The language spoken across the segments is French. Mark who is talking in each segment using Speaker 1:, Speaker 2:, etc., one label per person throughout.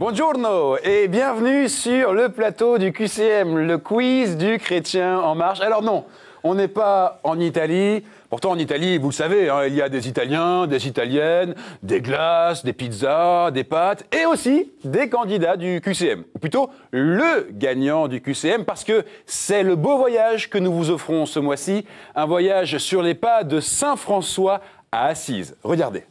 Speaker 1: Buongiorno et bienvenue sur le plateau du QCM, le quiz du Chrétien en marche. Alors non, on n'est pas en Italie. Pourtant, en Italie, vous le savez, hein, il y a des Italiens, des Italiennes, des glaces, des pizzas, des pâtes et aussi des candidats du QCM. Ou plutôt, le gagnant du QCM parce que c'est le beau voyage que nous vous offrons ce mois-ci. Un voyage sur les pas de Saint-François à Assise. Regardez.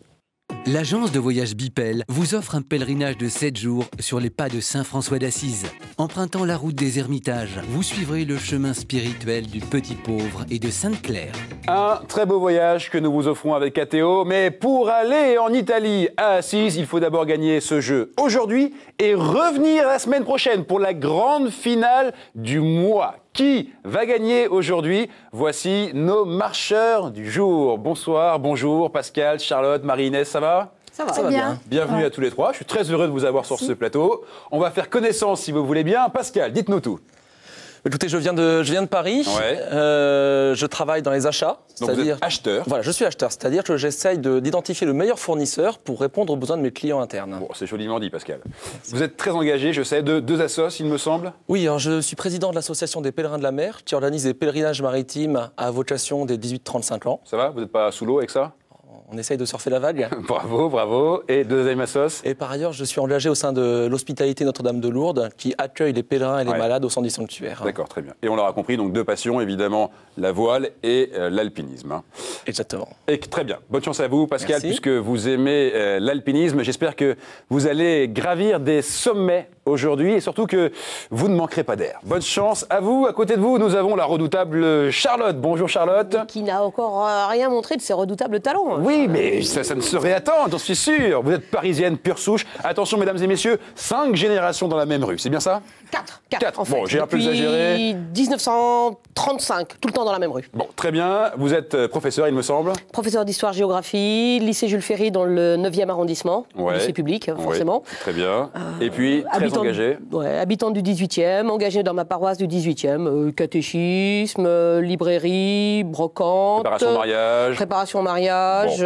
Speaker 2: L'agence de voyage Bipel vous offre un pèlerinage de 7 jours sur les pas de Saint-François d'Assise. Empruntant la route des Ermitages, vous suivrez le chemin spirituel du Petit Pauvre et de Sainte-Claire.
Speaker 1: Un très beau voyage que nous vous offrons avec KTO, mais pour aller en Italie à Assise, il faut d'abord gagner ce jeu aujourd'hui et revenir la semaine prochaine pour la grande finale du mois. Qui va gagner aujourd'hui? Voici nos marcheurs du jour. Bonsoir, bonjour, Pascal, Charlotte, Marie-Inès, ça va?
Speaker 3: Ça va bien.
Speaker 1: Bienvenue à tous les trois. Je suis très heureux de vous avoir sur ce plateau. On va faire connaissance si vous voulez bien. Pascal, dites-nous tout.
Speaker 4: Écoutez, je viens de Paris,
Speaker 1: Ouais.
Speaker 4: Je travaille dans les achats.
Speaker 1: Donc vous êtes acheteur.
Speaker 4: Voilà, je suis acheteur, c'est-à-dire que j'essaye d'identifier le meilleur fournisseur pour répondre aux besoins de mes clients internes.
Speaker 1: Bon, c'est joliment dit, Pascal. Vous êtes très engagé, je sais, de deux assos, il me semble.
Speaker 4: Oui, alors je suis président de l'association des pèlerins de la mer, qui organise des pèlerinages maritimes à vocation des 18-35 ans.
Speaker 1: Ça va? Vous n'êtes pas sous l'eau avec ça?
Speaker 4: On essaye de surfer la vague.
Speaker 1: Bravo, bravo. Et deuxième assos?
Speaker 4: Et par ailleurs, je suis engagé au sein de l'hospitalité Notre-Dame de Lourdes, qui accueille les pèlerins et les malades au sein du sanctuaire.
Speaker 1: D'accord, très bien. Et on l'aura compris, donc deux passions, évidemment, la voile et l'alpinisme. Hein.
Speaker 4: Exactement.
Speaker 1: Et très bien. Bonne chance à vous, Pascal,
Speaker 4: Merci.
Speaker 1: puisque vous aimez l'alpinisme. J'espère que vous allez gravir des sommets aujourd'hui et surtout que vous ne manquerez pas d'air. Bonne chance à vous. À côté de vous, nous avons la redoutable Charlotte. Bonjour, Charlotte.
Speaker 3: Qui n'a encore rien montré de ses redoutables talents.
Speaker 1: Oui, mais ça ne saurait attendre, j'en suis sûr. Vous êtes parisienne pure souche. Attention, mesdames et messieurs, 5 générations dans la même rue, c'est bien ça?
Speaker 3: 4 en fait.
Speaker 1: Bon, j'ai un peu exagéré.
Speaker 3: Depuis 1935, tout le temps dans la même rue.
Speaker 1: Bon, très bien. Vous êtes professeur, il me semble.
Speaker 3: Professeur d'histoire-géographie, lycée Jules Ferry dans le 9e arrondissement, lycée public, forcément.
Speaker 1: Oui, très bien. Et puis, très engagé.
Speaker 3: Habitante du 18e, engagée dans ma paroisse du 18e. Catéchisme, librairie, brocante. Préparation au mariage.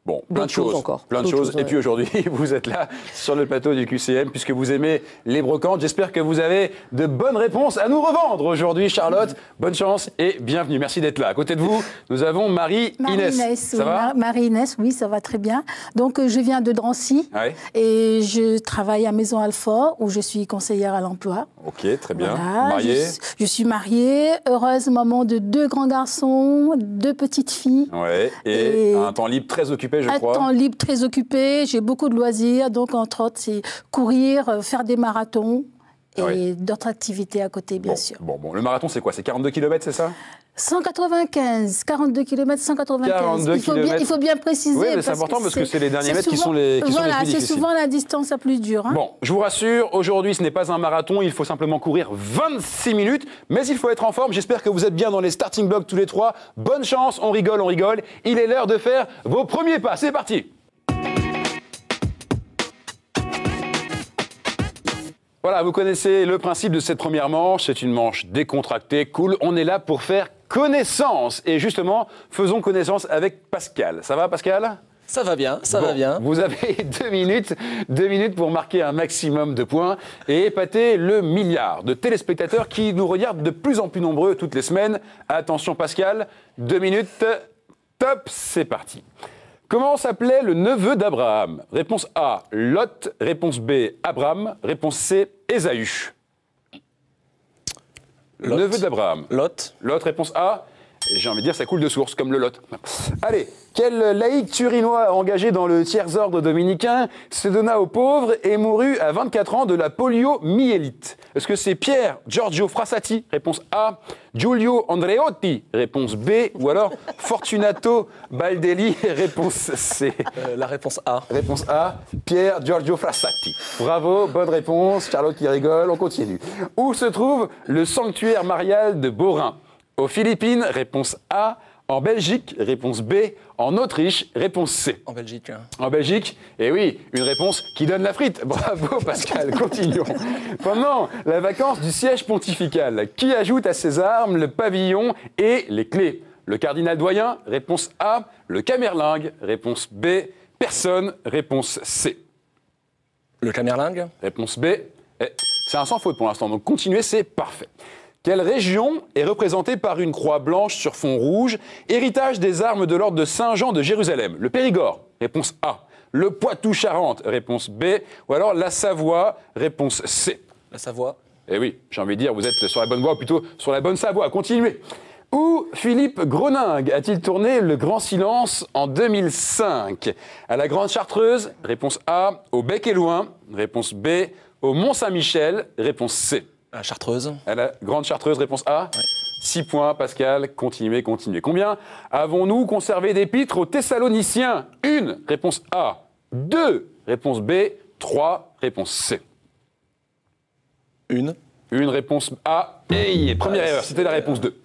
Speaker 1: Bon, plein de choses
Speaker 3: encore.
Speaker 1: Plein de choses. Et puis aujourd'hui, vous êtes là sur le plateau du QCM puisque vous aimez les brocantes. J'espère que vous avez de bonnes réponses à nous revendre aujourd'hui, Charlotte. Bonne chance et bienvenue. Merci d'être là. À côté de vous, nous avons Marie-Inès. Ça va?
Speaker 5: Marie-Inès, oui, ça va très bien. Donc, je viens de Drancy et je travaille à Maison Alfort où je suis conseillère à l'emploi.
Speaker 1: Ok, très bien.
Speaker 5: Voilà,
Speaker 1: Mariée?
Speaker 5: Je suis mariée, heureuse maman de 2 grands garçons, 2 petites filles.
Speaker 1: Ouais, et un temps libre très occupé, je crois.
Speaker 5: Un temps libre très occupé, j'ai beaucoup de loisirs, donc entre autres, c'est courir, faire des marathons et d'autres activités à côté, bien sûr.
Speaker 1: Bon, le marathon, c'est quoi? C'est 42 km, c'est ça?
Speaker 5: 42 km, 195. Il faut bien préciser.
Speaker 1: Oui, mais c'est important parce que c'est les derniers mètres qui sont les plus difficiles.
Speaker 5: C'est souvent la distance la plus dure. Hein.
Speaker 1: Bon, je vous rassure, aujourd'hui, ce n'est pas un marathon, il faut simplement courir 26 minutes, mais il faut être en forme. J'espère que vous êtes bien dans les starting blocks tous les trois. Bonne chance, on rigole. Il est l'heure de faire vos premiers pas. C'est parti! Voilà, vous connaissez le principe de cette première manche. C'est une manche décontractée, cool. On est là pour faire connaissance. Et justement, faisons connaissance avec Pascal. Ça va, Pascal?
Speaker 4: Ça va bien, ça va bien.
Speaker 1: Vous avez 2 minutes pour marquer un maximum de points et épater le milliard de téléspectateurs qui nous regardent de plus en plus nombreux toutes les semaines. Attention, Pascal, 2 minutes, top, c'est parti. Comment s'appelait le neveu d'Abraham? Réponse A, Lot. Réponse B, Abraham. Réponse C, Ésaü. Le neveu d'Abraham.
Speaker 4: Lot.
Speaker 1: Lot, réponse A. Et j'ai envie de dire, ça coule de source, comme le Lot. Allez, quel laïc turinois engagé dans le tiers-ordre dominicain se donna aux pauvres et mourut à 24 ans de la poliomyélite? Est-ce que c'est Pierre Giorgio Frassati? Réponse A. Giulio Andreotti? Réponse B. Ou alors Fortunato Baldelli? Réponse C.
Speaker 4: La réponse A.
Speaker 1: Réponse A. Pierre Giorgio Frassati. Bravo, bonne réponse. Charlotte qui rigole, on continue. Où se trouve le sanctuaire marial de Beaurain? Aux Philippines, réponse A. En Belgique, réponse B. En Autriche, réponse C.
Speaker 4: En Belgique.
Speaker 1: En Belgique, et oui, une réponse qui donne la frite. Bravo Pascal, continuons. Pendant la vacance du siège pontifical, qui ajoute à ses armes le pavillon et les clés? Le cardinal doyen, réponse A. Le camerlingue, réponse B. Personne, réponse C.
Speaker 4: Le camerlingue.
Speaker 1: Réponse B. C'est un sans faute pour l'instant, donc continuez, c'est parfait. Quelle région est représentée par une croix blanche sur fond rouge, héritage des armes de l'ordre de Saint-Jean de Jérusalem? Le Périgord, réponse A. Le Poitou-Charentes, réponse B. Ou alors la Savoie, réponse C.
Speaker 4: La Savoie.
Speaker 1: Eh oui, j'ai envie de dire, vous êtes sur la bonne voie, ou plutôt sur la bonne Savoie. Continuez. Où Philippe Groningue a-t-il tourné Le Grand Silence en 2005? À la Grande Chartreuse, réponse A. Au Bec et Loing, réponse B. Au Mont-Saint-Michel, réponse C.
Speaker 4: À la Chartreuse.
Speaker 1: À la Grande Chartreuse, réponse A.
Speaker 4: Ouais.
Speaker 1: 6 points, Pascal. Continuez. Combien avons-nous conservé d'épîtres aux Thessaloniciens? 1, réponse A. 2, réponse B. 3, réponse C. Une réponse A. Et première erreur, c'était la réponse 2.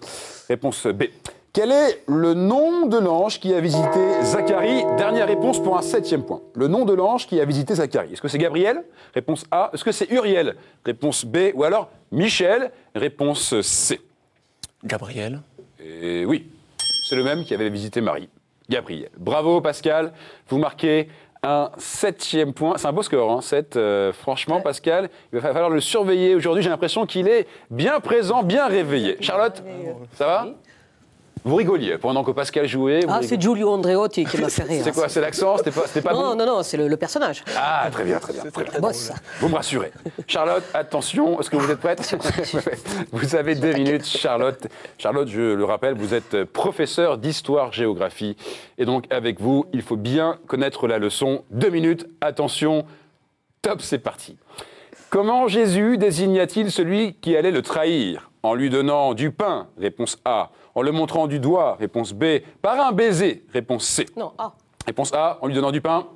Speaker 1: Réponse B. Quel est le nom de l'ange qui a visité Zacharie? Dernière réponse pour un 7e point. Le nom de l'ange qui a visité Zacharie. Est-ce que c'est Gabriel? Réponse A. Est-ce que c'est Uriel? Réponse B. Ou alors Michel? Réponse C.
Speaker 4: Gabriel.
Speaker 1: Et oui, c'est le même qui avait visité Marie. Gabriel. Bravo Pascal, vous marquez un 7e point. C'est un beau score, hein, 7. Franchement, ouais. Pascal, il va falloir le surveiller aujourd'hui. J'ai l'impression qu'il est bien présent, bien réveillé. Charlotte, ça va? Oui. Vous rigoliez pendant que Pascal jouait.
Speaker 3: C'est Giulio Andreotti qui m'a fait rire.
Speaker 1: C'est quoi? C'est l'accent? C'était pas bon?
Speaker 3: Non, c'est le personnage.
Speaker 1: Ah, très bien.
Speaker 3: Boss.
Speaker 1: Vous me rassurez. Charlotte, attention, est-ce que vous êtes prête? Vous avez 2 minutes, Charlotte. Charlotte, je le rappelle, vous êtes professeure d'histoire-géographie. Et donc, avec vous, il faut bien connaître la leçon. 2 minutes, attention, top, c'est parti. Comment Jésus désigna-t-il celui qui allait le trahir? En lui donnant du pain, réponse A. En le montrant du doigt, réponse B. Par un baiser, réponse C.
Speaker 3: Non, A.
Speaker 1: Réponse A, en lui donnant du pain.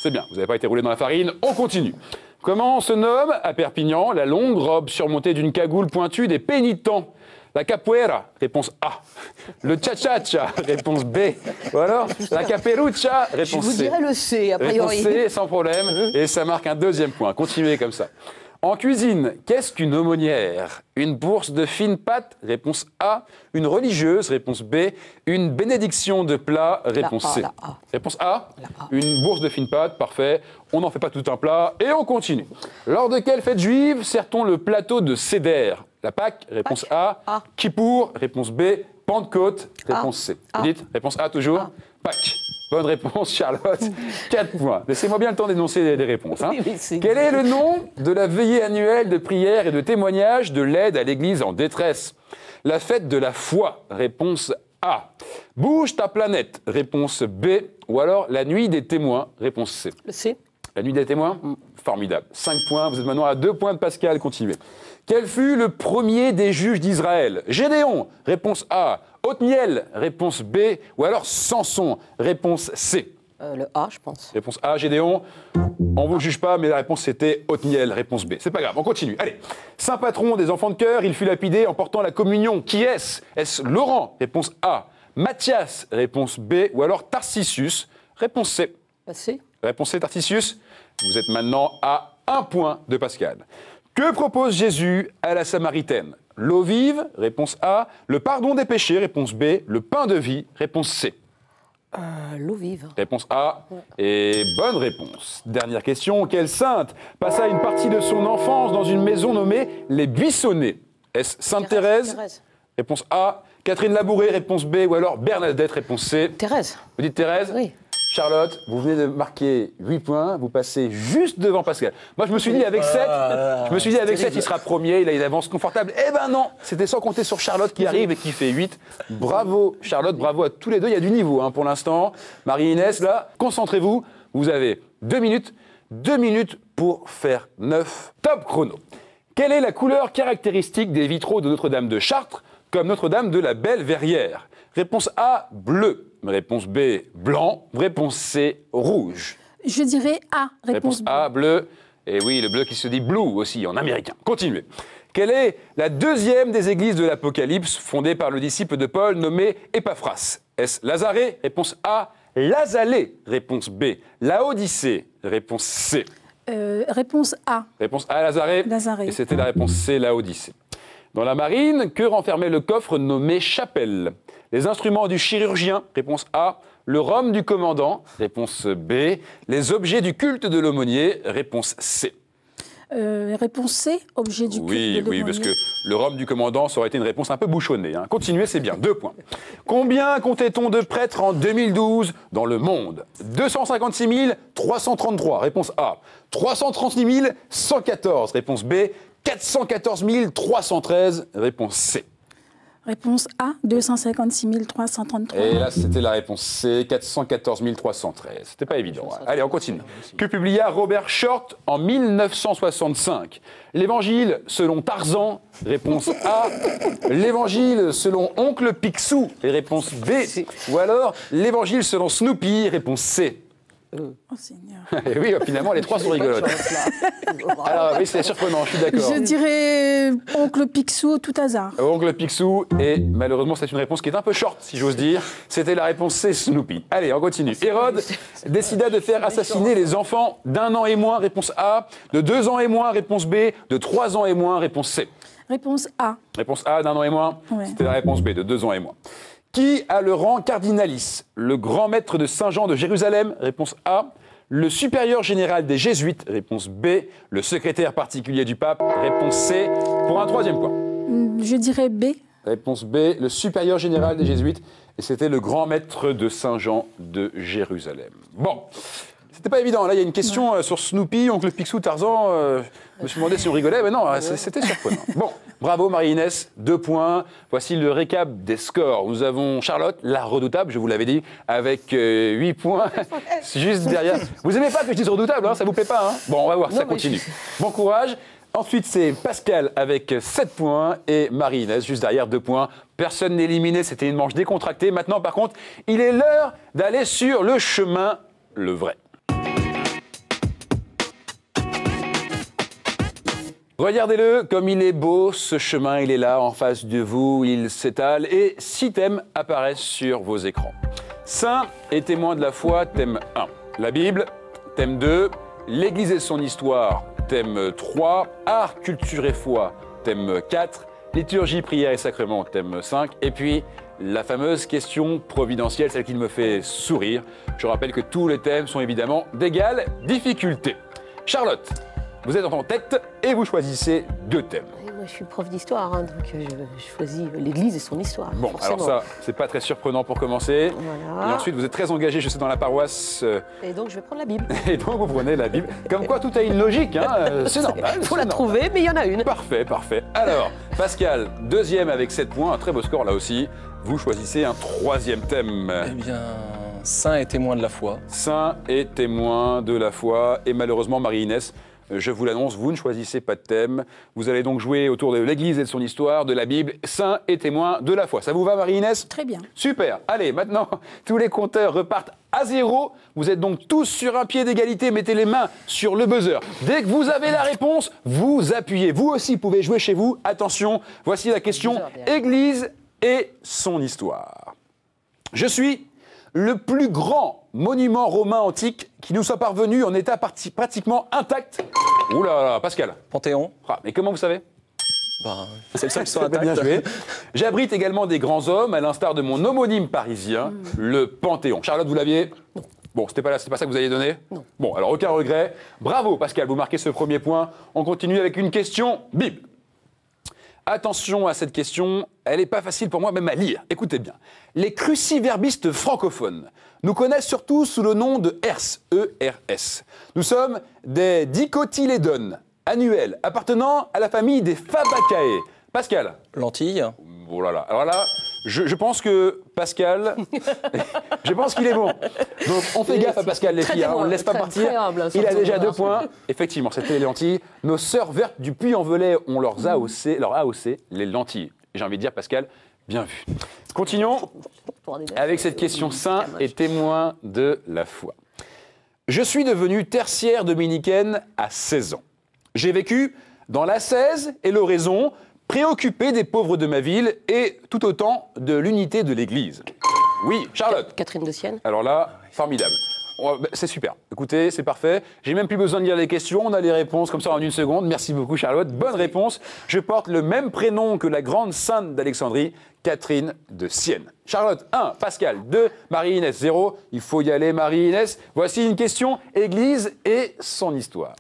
Speaker 1: C'est bien, vous n'avez pas été roulé dans la farine. On continue. Comment se nomme, à Perpignan, la longue robe surmontée d'une cagoule pointue des pénitents? La capoeira, réponse A. Le cha-cha-cha, réponse B. Ou alors, la caperuccia, réponse C.
Speaker 3: Je vous dirais le C, a priori.
Speaker 1: Réponse C, sans problème. Et ça marque un 2e point. Continuez comme ça. En cuisine, qu'est-ce qu'une aumônière? Une bourse de fine pâte? Réponse A. Une religieuse? Réponse B. Une bénédiction de plat? Réponse C. Réponse A. Une bourse de fine pâte, parfait. On n'en fait pas tout un plat et on continue. Lors de quelle fête juive sert-on le plateau de Seder? La Pâque? Réponse A. Kippour? Réponse B. Pentecôte? Réponse C. Vous dites? Réponse A toujours? Pâques. Bonne réponse, Charlotte. 4 points. Laissez-moi bien le temps d'énoncer les réponses. Hein. Quel est le nom de la veillée annuelle de prière et de témoignage de l'aide à l'Église en détresse? La fête de la foi. Réponse A. Bouge ta planète. Réponse B. Ou alors la nuit des témoins. Réponse C.
Speaker 3: Le C.
Speaker 1: La nuit des témoins? Formidable. 5 points. Vous êtes maintenant à 2 points de Pascal. Continuez. Quel fut le premier des juges d'Israël? Gédéon. Réponse A. Othniel, réponse B, ou alors Samson, réponse C.
Speaker 3: Le A, je pense.
Speaker 1: Réponse A, Gédéon. On ne vous juge pas, mais la réponse c'était Othniel, réponse B. C'est pas grave, on continue. Allez. Saint patron des enfants de cœur, il fut lapidé en portant la communion. Qui est-ce? Est-ce Laurent? Réponse A. Matthias, réponse B, ou alors Tarcisius, réponse C.
Speaker 3: C.
Speaker 1: Réponse C, Tarcisius. Vous êtes maintenant à 1 point de Pascal. Que propose Jésus à la Samaritaine? L'eau vive, réponse A. Le pardon des péchés, réponse B. Le pain de vie, réponse C.
Speaker 3: L'eau vive.
Speaker 1: Réponse A. Et bonne réponse. Dernière question. Quelle sainte passa une partie de son enfance dans une maison nommée les Buissonnets? Est-ce Sainte Thérèse? Réponse A. Catherine Labouré, réponse B. Ou alors Bernadette, réponse C.
Speaker 3: Thérèse.
Speaker 1: Vous dites Thérèse?
Speaker 3: Oui.
Speaker 1: Charlotte, vous venez de marquer 8 points, vous passez juste devant Pascal. Moi, je me suis dit, avec 7, il sera premier, il a une avance confortable. Eh ben non, c'était sans compter sur Charlotte qui arrive et qui fait 8. Bravo Charlotte, bravo à tous les deux, il y a du niveau hein, pour l'instant. Marie-Inès, là, concentrez-vous, vous avez 2 minutes pour faire 9. Top chrono. Quelle est la couleur caractéristique des vitraux de Notre-Dame de Chartres, comme Notre-Dame de la Belle-Verrière? Réponse A, bleu. Réponse B, blanc. Réponse C, rouge.
Speaker 5: Je dirais A. Réponse B.
Speaker 1: A, bleu. Et oui, le bleu qui se dit blue aussi en américain. Continuez. Quelle est la deuxième des églises de l'Apocalypse fondée par le disciple de Paul nommé Épaphras? Est-ce Lazarée? Réponse A. Lazalée? Réponse B. Laodicée? Réponse C.
Speaker 5: Réponse A.
Speaker 1: Réponse A, Lazarée. Et c'était la réponse C, Laodicée. Dans la marine, que renfermait le coffre nommé chapelle? Les instruments du chirurgien, réponse A. Le rhum du commandant, réponse B. Les objets du culte de l'aumônier, réponse C.
Speaker 5: Réponse C, objet du culte de l'aumônier.
Speaker 1: Oui, parce que le rhum du commandant, ça aurait été une réponse un peu bouchonnée. Hein. Continuez, c'est bien. 2 points. Combien comptait-on de prêtres en 2012 dans le monde? 256 333, réponse A. 336 114, réponse B. 414 313, réponse C.
Speaker 5: Réponse A, 256 333.
Speaker 1: Et là, c'était la réponse C, 414 313. C'était pas évident. Allez, on continue. Que publia Robert Short en 1965? L'Évangile selon Tarzan, réponse A. L'Évangile selon Oncle Picsou, réponse B. Ou alors, l'Évangile selon Snoopy, réponse C.
Speaker 5: Oh Seigneur.
Speaker 1: Et oui, finalement, les trois sont rigolotes. Alors, oui, c'est surprenant, je suis d'accord.
Speaker 5: Je dirais Oncle Picsou au tout hasard.
Speaker 1: Oncle Picsou, et malheureusement, c'est une réponse qui est un peu short, si j'ose dire. C'était la réponse C, Snoopy. Allez, on continue. Hérode décida de faire assassiner les enfants d'1 an et moins, réponse A, de 2 ans et moins, réponse B, de 3 ans et moins, réponse C.
Speaker 5: Réponse A.
Speaker 1: Réponse A, d'1 an et moins.
Speaker 5: Ouais.
Speaker 1: C'était la réponse B, de 2 ans et moins. Qui a le rang cardinalis? Le grand maître de Saint-Jean de Jérusalem, réponse A. Le supérieur général des Jésuites, réponse B. Le secrétaire particulier du pape, réponse C. Pour un 3e point.
Speaker 5: Je dirais B.
Speaker 1: Réponse B. Le supérieur général des Jésuites. Et c'était le grand maître de Saint-Jean de Jérusalem. Bon. C'était pas évident. Là, il y a une question sur Snoopy, Oncle Picsou, Tarzan. Je me suis demandé si on rigolait, mais non, c'était surprenant. Bon, bravo Marie-Inès, 2 points. Voici le récap des scores. Nous avons Charlotte, la redoutable, je vous l'avais dit, avec 8 points. Juste derrière. Vous aimez pas que je dise redoutable, hein, ça vous plaît pas, hein? Bon, on va voir, ça continue. Bon courage. Ensuite, c'est Pascal avec 7 points et Marie-Inès juste derrière 2 points. Personne n'est éliminé, c'était une manche décontractée. Maintenant, par contre, il est l'heure d'aller sur le chemin, le vrai. Regardez-le, comme il est beau, ce chemin, il est là, en face de vous, il s'étale, et 6 thèmes apparaissent sur vos écrans. Saints et témoins de la foi, thème 1. La Bible, thème 2. L'Église et son histoire, thème 3. Art, culture et foi, thème 4. Liturgie, prière et sacrement, thème 5. Et puis, la fameuse question providentielle, celle qui me fait sourire. Je rappelle que tous les thèmes sont évidemment d'égale difficulté. Charlotte, vous êtes en tête et vous choisissez 2 thèmes.
Speaker 3: Et moi, je suis prof d'histoire, hein, donc je choisis l'Église et son histoire.
Speaker 1: Bon,
Speaker 3: forcément.
Speaker 1: alors ça, c'est pas très surprenant pour commencer.
Speaker 3: Voilà.
Speaker 1: Et ensuite, vous êtes très engagé, je sais, dans la paroisse.
Speaker 3: Et donc, je vais prendre la Bible.
Speaker 1: Et donc, vous prenez la Bible. Comme quoi, tout a une logique, hein, c'est normal.
Speaker 3: Il faut la trouver, mais il y en a une.
Speaker 1: Parfait, parfait. Alors, Pascal, 2e avec 7 points, un très beau score là aussi. Vous choisissez un 3e thème.
Speaker 4: Eh bien, saint et témoin de la foi.
Speaker 1: Saint et témoin de la foi. Et malheureusement, Marie-Inès, je vous l'annonce, vous ne choisissez pas de thème. Vous allez donc jouer autour de l'Église et de son histoire, de la Bible, saint et témoin de la foi. Ça vous va, Marie-Inès?
Speaker 5: Très bien.
Speaker 1: Super. Allez, maintenant, tous les compteurs repartent à 0. Vous êtes donc tous sur un pied d'égalité. Mettez les mains sur le buzzer. Dès que vous avez la réponse, vous appuyez. Vous aussi pouvez jouer chez vous. Attention, voici la question Église et son histoire. Je suis le plus grand monument romain antique qui nous soit parvenu en état pratiquement intact. Ouh là là, Pascal.
Speaker 4: Panthéon.
Speaker 1: Ah, mais comment vous savez?
Speaker 4: C'est le seul qui soit intact.
Speaker 1: Bien joué. J'abrite également des grands hommes, à l'instar de mon homonyme parisien, le Panthéon. Charlotte, vous l'aviez? Non. Bon, c'était pas ça que vous alliez donner?
Speaker 3: Non.
Speaker 1: Bon, alors aucun regret. Bravo, Pascal, vous marquez ce premier point. On continue avec une question Bible. Attention à cette question, elle n'est pas facile pour moi même à lire. Écoutez bien. Les cruciverbistes francophones nous connaissent surtout sous le nom de ERS, E-R-S. Nous sommes des dicotylédones annuels appartenant à la famille des Fabaceae. Pascal.
Speaker 4: Lentilles.
Speaker 1: Oh là là. Alors là, je pense que Pascal, je pense qu'il est bon. Donc on fait gaffe à Pascal, les filles, hein, on ne laisse pas partir. Il a déjà 2 points. Effectivement, c'était les lentilles. Nos sœurs vertes du Puy-en-Velay ont leur AOC, les lentilles. J'ai envie de dire, Pascal, bien vu. Continuons avec cette question saint et témoin de la foi. Je suis devenu tertiaire dominicaine à 16 ans. J'ai vécu dans l'ascèse et l'oraison, préoccupé des pauvres de ma ville et tout autant de l'unité de l'Église. Oui, Charlotte.
Speaker 3: Catherine de Sienne.
Speaker 1: Alors là, formidable. Oh, c'est super. Écoutez, c'est parfait. J'ai même plus besoin de lire les questions. On a les réponses comme ça en une seconde. Merci beaucoup, Charlotte. Bonne réponse. Je porte le même prénom que la grande sainte d'Alexandrie, Catherine de Sienne. Charlotte, 1. Pascal, 2. Marie-Inès, 0. Il faut y aller, Marie-Inès. Voici une question, Église et son histoire.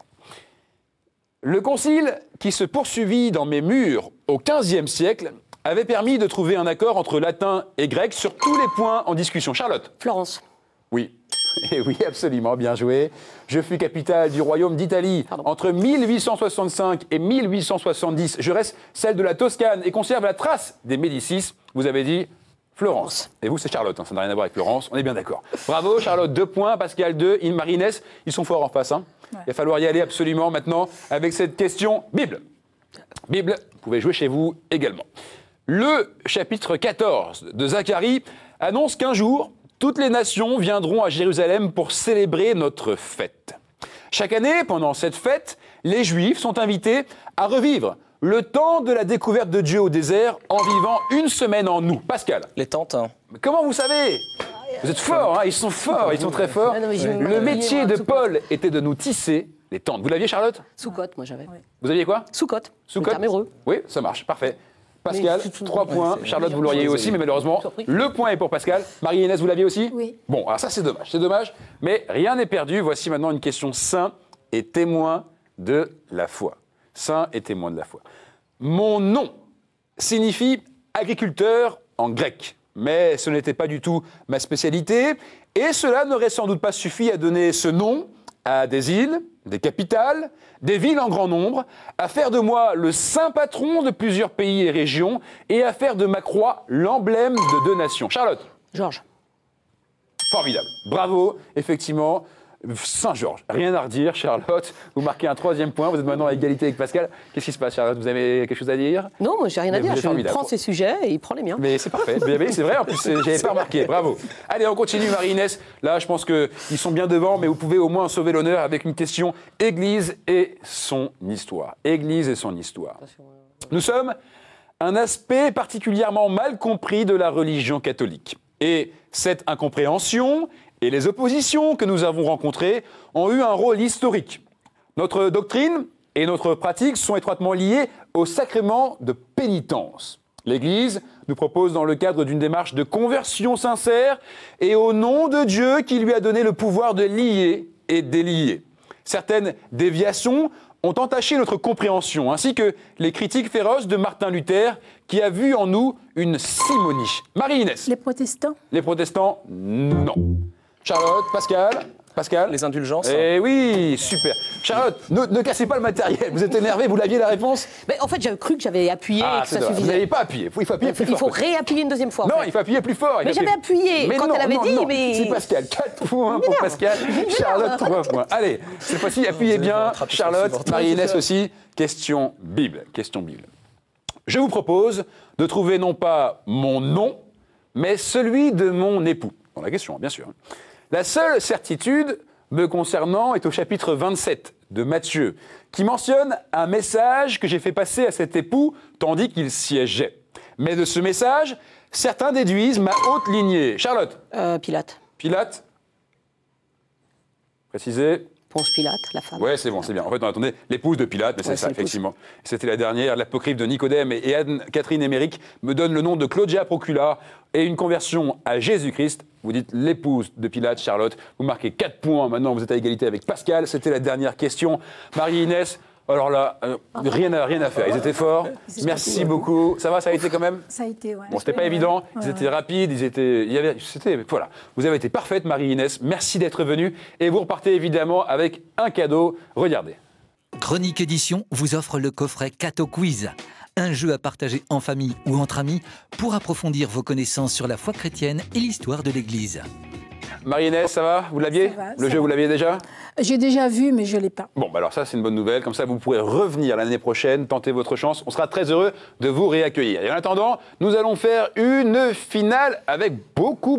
Speaker 1: Le concile qui se poursuivit dans mes murs au XVe siècle avait permis de trouver un accord entre latin et grec sur tous les points en discussion. Charlotte.
Speaker 3: Florence.
Speaker 1: Oui. Et oui, absolument, bien joué. Je fus capitale du royaume d'Italie entre 1865 et 1870. Je reste celle de la Toscane et conserve la trace des Médicis. Vous avez dit Florence. Et vous, c'est Charlotte, hein, ça n'a rien à voir avec Florence, on est bien d'accord. Bravo, Charlotte, 2 points, Pascal 2, Marie-Inès, ils sont forts en face. Hein. Ouais. Il va falloir y aller absolument maintenant avec cette question Bible. Bible, vous pouvez jouer chez vous également. Le chapitre 14 de Zacharie annonce qu'un jour, toutes les nations viendront à Jérusalem pour célébrer notre fête. Chaque année, pendant cette fête, les Juifs sont invités à revivre le temps de la découverte de Dieu au désert en vivant une semaine en nous. Pascal.
Speaker 4: Les tentes. Hein.
Speaker 1: Comment vous savez? Vous êtes forts, hein, ils sont forts, ils sont très forts. Le métier de Paul était de nous tisser les tentes. Vous l'aviez, Charlotte?
Speaker 3: Sous-cote, moi j'avais.
Speaker 1: Vous aviez quoi?
Speaker 3: Sous-cote.
Speaker 1: Sous-cote.
Speaker 3: Heureux.
Speaker 1: Oui, ça marche, parfait. Pascal, 3 points. Charlotte, vous l'auriez aussi, mais malheureusement, le point est pour Pascal. Marie-Inès, vous l'aviez aussi?
Speaker 5: Oui.
Speaker 1: Bon, alors ça, c'est dommage, mais rien n'est perdu. Voici maintenant une question saint et témoin de la foi. Saint et témoin de la foi. Mon nom signifie agriculteur en grec, mais ce n'était pas du tout ma spécialité, et cela n'aurait sans doute pas suffi à donner ce nom à des îles, des capitales, des villes en grand nombre, à faire de moi le saint patron de plusieurs pays et régions, et à faire de ma croix l'emblème de 2 nations. Charlotte.
Speaker 3: Georges.
Speaker 1: Formidable. Bravo, effectivement. Saint-Georges. Rien à redire, Charlotte. Vous marquez un 3e point. Vous êtes maintenant à égalité avec Pascal. Qu'est-ce qui se passe, Charlotte? Vous avez quelque chose à dire?
Speaker 3: Non, moi, j'ai rien à dire. Je prends ses sujets et il prend les miens.
Speaker 1: Mais c'est parfait. C'est vrai, en plus, j'avais pas remarqué. Bravo. Allez, on continue, Marie-Inès. Là, je pense qu'ils sont bien devant, mais vous pouvez au moins sauver l'honneur avec une question Église et son histoire. Église et son histoire. Nous sommes un aspect particulièrement mal compris de la religion catholique. Et cette incompréhension et les oppositions que nous avons rencontrées ont eu un rôle historique. Notre doctrine et notre pratique sont étroitement liées au sacrement de pénitence. L'Église nous propose dans le cadre d'une démarche de conversion sincère et au nom de Dieu qui lui a donné le pouvoir de lier et délier. Certaines déviations ont entaché notre compréhension, ainsi que les critiques féroces de Martin Luther, qui a vu en nous une simonie. Marie-Inès.
Speaker 5: Les protestants?
Speaker 1: Les protestants, non. Charlotte, Pascal.
Speaker 4: Les indulgences.
Speaker 1: Eh oui, super. Charlotte, ne cassez pas le matériel. Vous êtes énervé, vous l'aviez la réponse?
Speaker 3: Mais en fait, j'avais cru que j'avais appuyé et que ça suffisait.
Speaker 1: Vous n'avez pas appuyé. Il faut appuyer plus fort.
Speaker 3: Il faut réappuyer une 2e fois.
Speaker 1: Non, il faut appuyer plus fort.
Speaker 3: Mais j'avais appuyé quand elle avait dit. Mais
Speaker 1: c'est Pascal. 4 points pour Pascal. Charlotte, 3 points. Allez, cette fois-ci, appuyez bien. Charlotte, Marie-Inès aussi. Question Bible. Je vous propose de trouver non pas mon nom, mais celui de mon époux. Dans la question, bien sûr. La seule certitude me concernant est au chapitre 27 de Matthieu, qui mentionne un message que j'ai fait passer à cet époux tandis qu'il siégeait. Mais de ce message, certains déduisent ma haute lignée. Charlotte.
Speaker 3: Pilate.
Speaker 1: Pilate. Précisez.
Speaker 3: Ponce Pilate, la femme.
Speaker 1: Ouais, c'est bon, c'est bien. En fait, on attendait l'épouse de Pilate, mais c'est ça, effectivement. C'était la dernière. L'apocryphe de Nicodème et Anne-Catherine Émeric me donne le nom de Claudia Procula et une conversion à Jésus-Christ. Vous dites l'épouse de Pilate, Charlotte. Vous marquez 4 points. Maintenant, vous êtes à égalité avec Pascal. C'était la dernière question. Marie-Inès. Alors là, rien à faire. Ils étaient forts. Merci beaucoup. Ça va, ça a été quand même?
Speaker 5: Ça a été, ouais.
Speaker 1: Bon, c'était pas évident. Ils étaient rapides. Voilà. Vous avez été parfaite, Marie-Inès. Merci d'être venue. Et vous repartez évidemment avec un cadeau. Regardez.
Speaker 2: Chronique Édition vous offre le coffret Cato Quiz. Un jeu à partager en famille ou entre amis pour approfondir vos connaissances sur la foi chrétienne et l'histoire de l'Église.
Speaker 1: Marie-Inès, ça va? Vous l'aviez? Le jeu, vous l'aviez déjà?
Speaker 5: J'ai déjà vu, mais je ne l'ai pas.
Speaker 1: Bon, bah alors ça, c'est une bonne nouvelle. Comme ça, vous pourrez revenir l'année prochaine, tenter votre chance. On sera très heureux de vous réaccueillir. Et en attendant, nous allons faire une finale avec beaucoup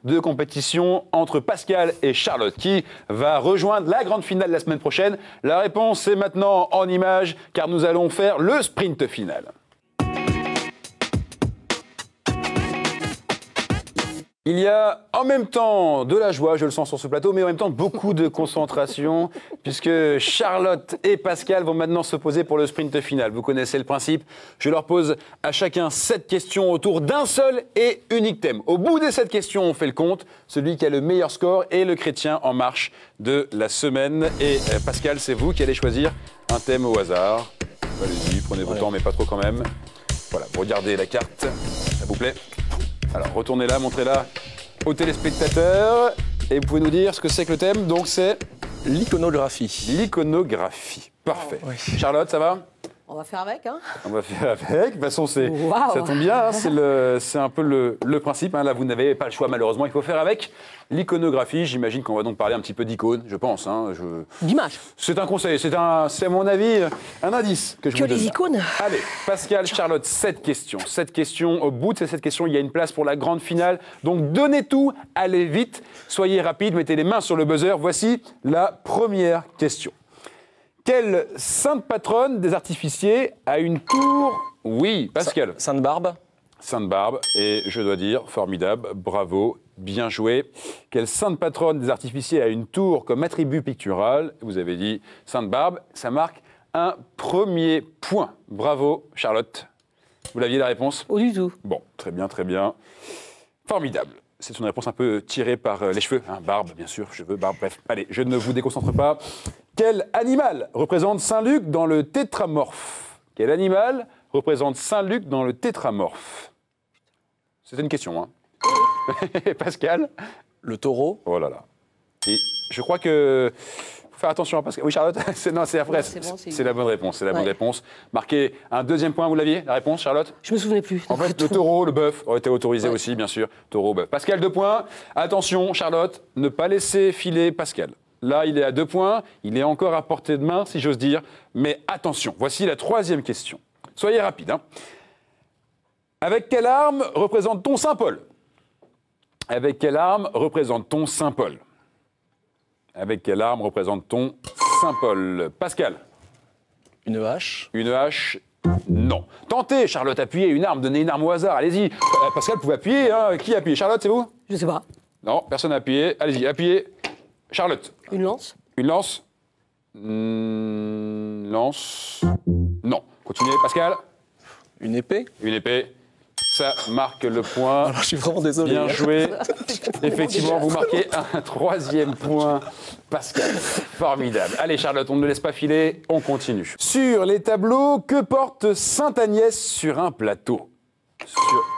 Speaker 1: de compétition entre Pascal et Charlotte, qui va rejoindre la grande finale la semaine prochaine. La réponse est maintenant en images, car nous allons faire le sprint final. Il y a en même temps de la joie, je le sens sur ce plateau, mais en même temps beaucoup de concentration, puisque Charlotte et Pascal vont maintenant s'opposer pour le sprint final. Vous connaissez le principe, je leur pose à chacun 7 questions autour d'un seul et unique thème. Au bout des 7 questions, on fait le compte. Celui qui a le meilleur score est le chrétien en marche de la semaine. Et Pascal, c'est vous qui allez choisir un thème au hasard. Allez-y, prenez votre temps, mais pas trop quand même. Voilà, vous regardez la carte, ça vous plaît? Alors, retournez-la, montrez-la aux téléspectateurs. Et vous pouvez nous dire ce que c'est que le thème. Donc, c'est
Speaker 4: l'iconographie.
Speaker 1: L'iconographie. Parfait.
Speaker 4: Oui.
Speaker 1: Charlotte, ça va?
Speaker 3: On va faire avec, hein?
Speaker 1: On va faire avec. De toute façon, ça
Speaker 3: Wow.
Speaker 1: tombe bien. Hein, c'est un peu le principe. Hein. Là, vous n'avez pas le choix, malheureusement. Il faut faire avec. L'iconographie, j'imagine qu'on va donc parler un petit peu d'icônes, je pense. Hein.
Speaker 3: D'image.
Speaker 1: C'est un conseil. C'est à mon avis, un indice que je vous donne.
Speaker 3: Que les icônes.
Speaker 1: Allez, Pascal, Charlotte, 7 questions. 7 questions. Au bout de ces 7 questions, il y a une place pour la grande finale. Donc, donnez tout. Allez vite. Soyez rapide. Mettez les mains sur le buzzer. Voici la première question. Quelle sainte patronne des artificiers a une tour? Oui, Pascal.
Speaker 4: Sainte-Barbe.
Speaker 1: Sainte-Barbe, et je dois dire, formidable, bravo, bien joué. Quelle sainte patronne des artificiers a une tour comme attribut pictural? Vous avez dit Sainte-Barbe, ça marque un premier point. Bravo, Charlotte. Vous l'aviez la réponse?
Speaker 3: Oh, du tout.
Speaker 1: Bon, très bien, très bien. Formidable. C'est une réponse un peu tirée par les cheveux. Hein, barbe, bien sûr, cheveux, barbe, bref. Allez, je ne vous déconcentre pas. Quel animal représente Saint-Luc dans le tétramorphe? Quel animal représente Saint-Luc dans le tétramorphe? C'était une question, hein. Pascal?
Speaker 4: Le taureau.
Speaker 1: Oh là là. Et je crois que... faut faire attention à Pascal. Oui, Charlotte? Non, c'est après. C'est la bonne réponse. C'est la bonne réponse. Marquez un deuxième point, vous l'aviez, la réponse, Charlotte?
Speaker 3: Je me souvenais plus.
Speaker 1: En fait, le taureau, le bœuf aurait été autorisé aussi, bien sûr. Taureau, bœuf. Pascal, 2 points. Attention, Charlotte, ne pas laisser filer Pascal. Là, il est à 2 points. Il est encore à portée de main, si j'ose dire. Mais attention, voici la 3e question. Soyez rapide. Hein. Avec quelle arme représente-t-on Saint-Paul? Avec quelle arme représente-t-on Saint-Paul? Avec quelle arme représente-t-on Saint-Paul? Pascal?
Speaker 4: Une hache.
Speaker 1: Une hache? Non. Tentez, Charlotte, appuyez une arme, donnez une arme au hasard, allez-y. Pascal, vous pouvez appuyer, hein. Qui appuie? Charlotte, c'est vous?
Speaker 3: Je sais pas.
Speaker 1: Non, personne n'a appuyé. Allez-y, appuyez. Charlotte?
Speaker 3: Une lance?
Speaker 1: Une lance? Lance? Non. Continuez, Pascal?
Speaker 4: Une épée.
Speaker 1: Une épée. Ça marque le point.
Speaker 4: Alors, je suis vraiment désolé.
Speaker 1: Bien joué. Effectivement, vous marquez un 3e point. Pascal, formidable. Allez, Charlotte, on ne laisse pas filer, on continue. Sur les tableaux, que porte Sainte Agnès sur un plateau?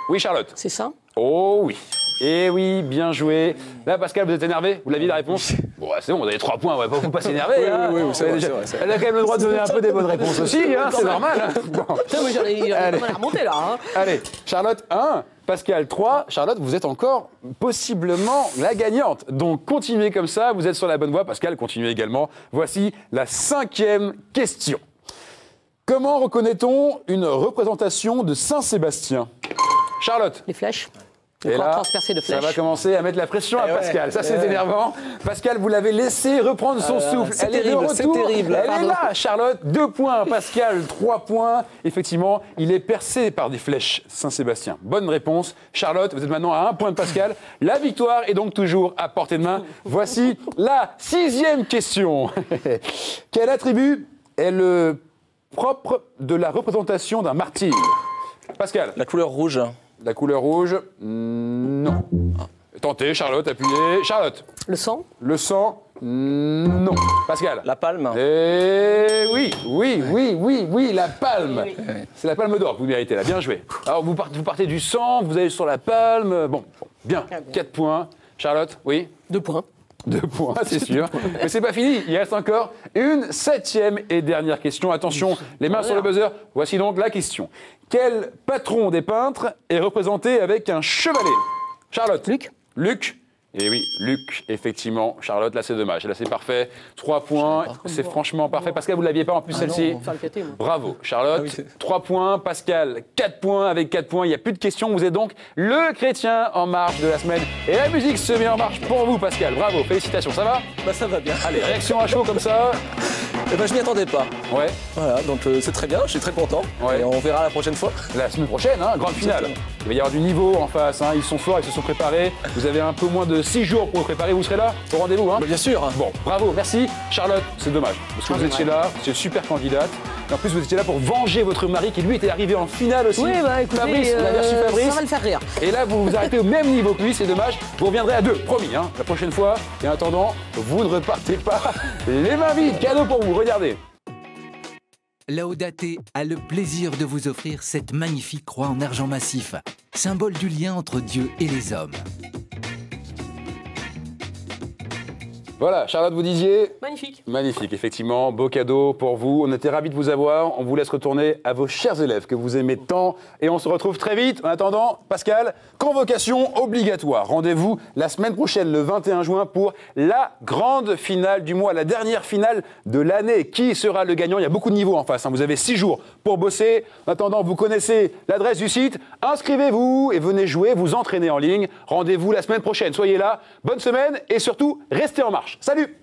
Speaker 1: Oui, Charlotte?
Speaker 3: C'est ça?
Speaker 1: Oh oui. Eh oui, bien joué. Là, Pascal, vous êtes énervé? Vous l'aviez la réponse? Bon, c'est bon, vous avez 3 points, on va pas s'énerver. Hein.
Speaker 4: Oui, c'est vrai.
Speaker 1: Elle a quand même le droit de donner un peu des bonnes réponses aussi, hein, c'est normal. Hein. Bon.
Speaker 3: Putain, mais j'en ai pas mal à remonter là. Hein.
Speaker 1: Allez, Charlotte 1, Pascal 3. Charlotte, vous êtes encore possiblement la gagnante. Donc continuez comme ça, vous êtes sur la bonne voie. Pascal, continuez également. Voici la 5e question. Comment reconnaît-on une représentation de Saint-Sébastien? Charlotte?
Speaker 3: Les flèches.
Speaker 1: Et là,
Speaker 3: transpercé de flèches.
Speaker 1: ça va commencer à mettre la pression à Pascal. Ça, c'est énervant. Pascal, vous l'avez laissé reprendre son souffle. Elle est de retour.
Speaker 4: C'est terrible.
Speaker 1: Elle est là, Charlotte. 2 points. Pascal, 3 points. Effectivement, il est percé par des flèches. Saint-Sébastien. Bonne réponse. Charlotte, vous êtes maintenant à 1 point de Pascal. La victoire est donc toujours à portée de main. Voici la 6e question. Quel attribut est le propre de la représentation d'un martyr? Pascal.
Speaker 4: La couleur rouge.
Speaker 1: La couleur rouge, non. Tentez, Charlotte, appuyez. Charlotte.
Speaker 3: Le sang?
Speaker 1: Le sang, non. Pascal.
Speaker 4: La palme.
Speaker 1: Oui, la palme. C'est la palme d'or que vous méritez là, bien joué. Alors vous partez du sang, vous allez sur la palme. Bon, bien. 4 points. Charlotte, oui?
Speaker 3: 2 points.
Speaker 1: 2 points, c'est sûr. Mais c'est pas fini, il reste encore une 7e et dernière question. Attention, les mains sur le buzzer. Voici donc la question. Quel patron des peintres est représenté avec un chevalet? Charlotte?
Speaker 3: Luc?
Speaker 1: Luc? Et oui, Luc, effectivement. Charlotte, là, c'est dommage. Là, c'est parfait. 3 points, c'est franchement parfait. Pascal, vous ne l'aviez pas en plus, celle-ci. Bravo, Charlotte. 3 points. Pascal, 4 points. Avec 4 points, il n'y a plus de questions. Vous êtes donc le chrétien en marche de la semaine. Et la musique se met en marche pour vous, Pascal. Bravo, félicitations. Ça va?
Speaker 4: Bah, ça va bien.
Speaker 1: Allez, réaction à chaud comme ça.
Speaker 4: Eh ben, je m'y attendais pas.
Speaker 1: Ouais.
Speaker 4: Voilà, donc c'est très bien, je suis très content.
Speaker 1: Ouais.
Speaker 4: Et on verra la prochaine fois.
Speaker 1: La semaine prochaine, hein, grande finale. Il va y avoir du niveau en face. Hein. Ils sont forts, ils se sont préparés. Vous avez un peu moins de 6 jours pour vous préparer. Vous serez là au rendez-vous, hein?
Speaker 4: Bah, bien sûr.
Speaker 1: Bon, bravo, merci. Charlotte, c'est dommage. Parce que vous étiez là, c'est une super candidate. Et en plus, vous étiez là pour venger votre mari qui, lui, était arrivé en finale aussi.
Speaker 3: Oui, bah écoutez,
Speaker 1: Fabrice, on avait reçu Fabrice.
Speaker 3: ça va le faire rire.
Speaker 1: Et là, vous vous arrêtez au même niveau que lui, c'est dommage. Vous reviendrez à 2, promis, hein, la prochaine fois. Et en attendant, vous ne repartez pas les mains vides. Cadeau pour vous, regardez.
Speaker 2: Laudate a le plaisir de vous offrir cette magnifique croix en argent massif, symbole du lien entre Dieu et les hommes.
Speaker 1: Voilà, Charlotte, vous disiez.
Speaker 3: Magnifique.
Speaker 1: Magnifique, effectivement. Beau cadeau pour vous. On était ravis de vous avoir. On vous laisse retourner à vos chers élèves que vous aimez tant. Et on se retrouve très vite. En attendant, Pascal, convocation obligatoire. Rendez-vous la semaine prochaine, le 21 juin, pour la grande finale du mois, la dernière finale de l'année. Qui sera le gagnant? Il y a beaucoup de niveaux en face. Hein. Vous avez 6 jours pour bosser. En attendant, vous connaissez l'adresse du site. Inscrivez-vous et venez jouer, vous entraîner en ligne. Rendez-vous la semaine prochaine. Soyez là. Bonne semaine et surtout, restez en marche. Salut!